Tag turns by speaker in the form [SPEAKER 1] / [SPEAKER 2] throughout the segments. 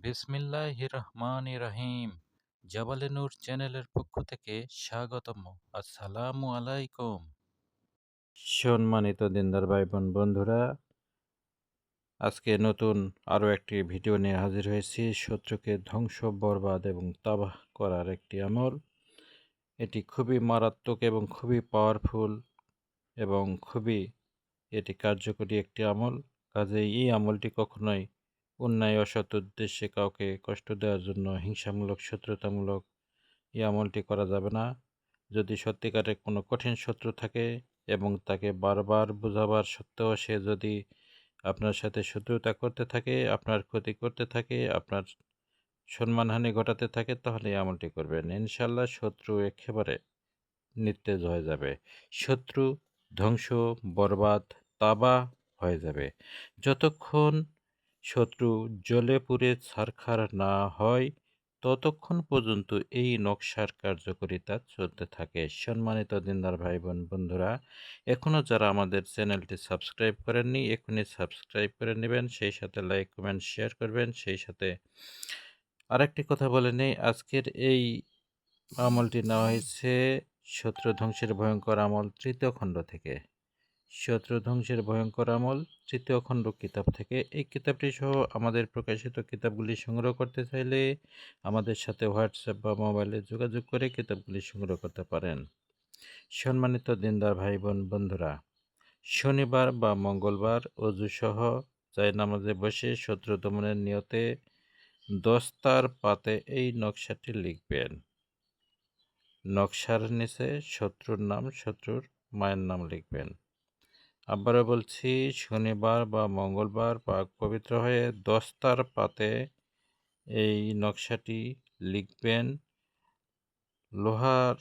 [SPEAKER 1] বিসমিল্লাহির রহমানির রহিম। জাবালে নূর চ্যানেলের পক্ষ থেকে স্বাগতম। আসসালামু আলাইকুম। সম্মানিত দিনদার ভাই বোন বন্ধুরা, আজকে নতুন আরও একটি ভিডিও নিয়ে হাজির হয়েছি। শত্রুকে ধ্বংস, বরবাদ এবং তাবাহ করার একটি আমল। এটি খুবই মারাত্মক এবং খুবই পাওয়ারফুল এবং খুবই এটি কার্যকরী একটি আমল। কাজেই এই আমলটি কখনোই অন্যায় অসৎ উদ্দেশ্যে কাউকে কষ্ট দেওয়ার জন্য হিংসামূলক, শত্রুতামূলক এই আমলটি করা যাবে না। যদি সত্যিকারের কোনো কঠিন শত্রু থাকে এবং তাকে বারবার বোঝাবার সত্ত্বেও সে যদি আপনার সাথে শত্রুতা করতে থাকে, আপনার ক্ষতি করতে থাকে, আপনার সম্মানহানি ঘটাতে থাকে, তাহলে এই আমলটি করবেন। ইনশাল্লাহ শত্রু একেবারে নিস্তেজ হয়ে যাবে। শত্রু ধ্বংস, বরবাদ, তাবাহ হয়ে যাবে। যতক্ষণ শত্রু জ্বলে পুড়ে ছারখার না হয়, ততক্ষণ পর্যন্ত এই নকশার কার্যকারিতা চলতে থাকে। সম্মানিত দিনদার ভাই বোন বন্ধুরা, এখনও যারা আমাদের চ্যানেলটি সাবস্ক্রাইব করেননি, এখনই সাবস্ক্রাইব করে নেবেন। সেই সাথে লাইক, কমেন্ট, শেয়ার করবেন। সেই সাথে আরেকটি কথা বলে নেই, আজকের এই আমলটি নেওয়া হয়েছে শত্রু ধ্বংসের ভয়ঙ্কর আমল তৃতীয় খণ্ড থেকে। শত্রু ধ্বংসের ভয়ঙ্কর আমল তৃতীয় খণ্ড কিতাব থেকে। এই কিতাবটি সহ আমাদের প্রকাশিত কিতাবগুলি সংগ্রহ করতে চাইলে আমাদের সাথে হোয়াটসঅ্যাপ বা মোবাইলে যোগাযোগ করে কিতাবগুলি সংগ্রহ করতে পারেন। সম্মানিত দিনদার ভাই বোন বন্ধুরা, শনিবার বা মঙ্গলবার অজুসহ জায়নামাজে বসে শত্রু দমনের নিয়তে দস্তার পাতে এই নকশাটি লিখবেন। নকশার নিচে শত্রুর নাম, শত্রুর মায়ের নাম লিখবেন। আবারও বলছি, শনিবার বা মঙ্গলবার পাক পবিত্র হয়ে দস্তার পাতে এই নকশাটি লিখবেন। লোহার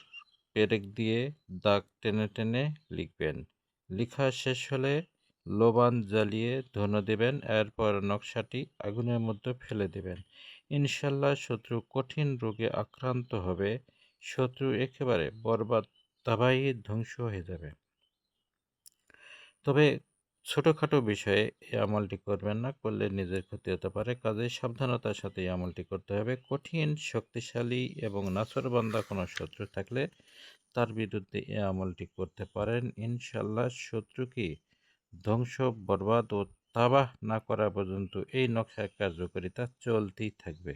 [SPEAKER 1] পেরেক দিয়ে দাগ টেনে টেনে লিখবেন। লেখা শেষ হলে লোবান জ্বালিয়ে ধুনো দেবেন। এরপর নকশাটি আগুনের মধ্যে ফেলে দেবেন। ইনশাল্লাহ শত্রু কঠিন রোগে আক্রান্ত হবে। শত্রু একেবারে বরবাদ, তাবাহি, ধ্বংস হয়ে যাবে। তবে ছোটোখাটো বিষয়ে এই আমলটি করবেন না, করলে নিজের ক্ষতি হতে পারে। কাজেই সাবধানতার সাথে এই আমলটি করতে হবে। কঠিন, শক্তিশালী এবং নাছোড়বান্দা কোনো শত্রু থাকলে তার বিরুদ্ধে এই আমলটি করতে পারেন। ইনশাল্লাহ শত্রুকে ধ্বংস, বরবাদ ও তাবাহ না করা পর্যন্ত এই নকশার কার্যকারিতা চলতেই থাকবে।